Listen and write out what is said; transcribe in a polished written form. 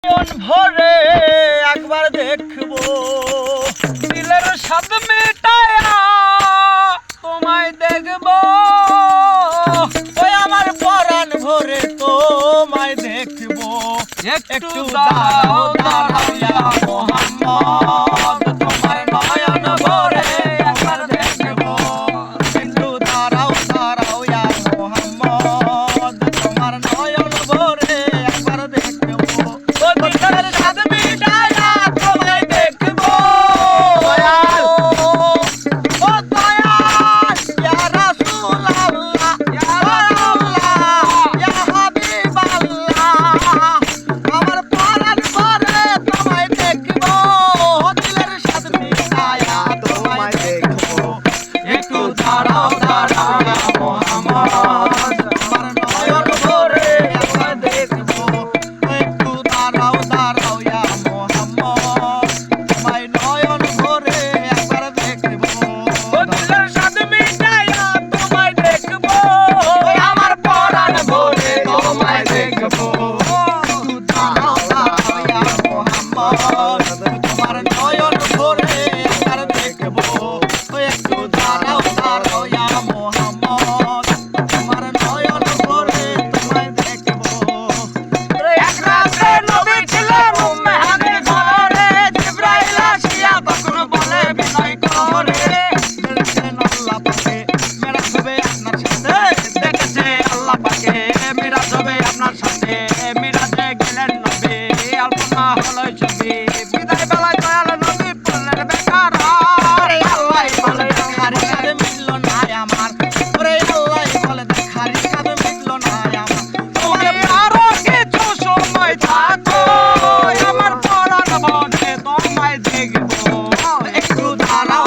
ভরে একবার দেখবো দিলের স্বাদ মেটায়া তোমায় দেখবো ওই আমার পরাণ ভরে তোমায় দেখবো একটু দাঁড়াও দাঁড়াইয়া মোহাম্মদ তোমার নয়ন ভরে একবার দেখবো একটু দাঁড়াও দাঁড়াও ইয়া মোহাম্মদ তোমার নয়ন ভরে একবার দেখবো দিলের স্বাদ মিটায়া তোমায় দেখবো দয়াল ও দয়াল ইয়া রাসূলুল্লাহ ইয়া আল্লাহ ইয়া হাবিবাল্লাহ আমার পরাণ ভরে তোমায় দেখবো দিলের স্বাদ মিটায়া তোমায় দেখবো একটু দাঁড়াও দাঁড়াও ইয়া মুহাম্মদ তোমার নয়ন ভরে একবার দেখবো একটু দাঁড়াও দাঁড়াও ইয়া মুহাম্মদ তোমায় নয়ন ভরে একবার দেখবো দিলের স্বাদ মিটায়া তোমায় দেখবো আমার পরাণ ভরে তোমায় দেখবো একটু দাঁড়াও দাঁড়াও ইয়া মুহাম্মদ তোমার নয়ন ভরে একবার দেখবো একটু দাঁড়াও দাঁড়াও ইয়া মুহাম্মদ তোমার নয়ন ভরে তোমায় দেখবো এক রাতে নবী ছিলেন উম্মেহানের ঘরে জিবরাইল আসিয়া তখন বলে বিনয় করে দেখেছেন আল্লাহ পাকে মেরাজ হবে আপনার সাথে দেখেছে আল্লাহ পাকে মেরাজ হবে আপনার সাথে মেরাজে গেলেন নবী আল্পনা হলো ছবি বিদায় বেলায় দয়াল নবী বললেন বেকার আরে আল্লাহ বলে দেখারি কাঁধে মিলল না আমার ওরে আল্লাহ বলে দেখারি কাঁধে মিলল না আমার তোমার আরো কিছু সময় থাকো আমার পরাণ ভরে তোমায় দেখবো একটু দাঁড়াও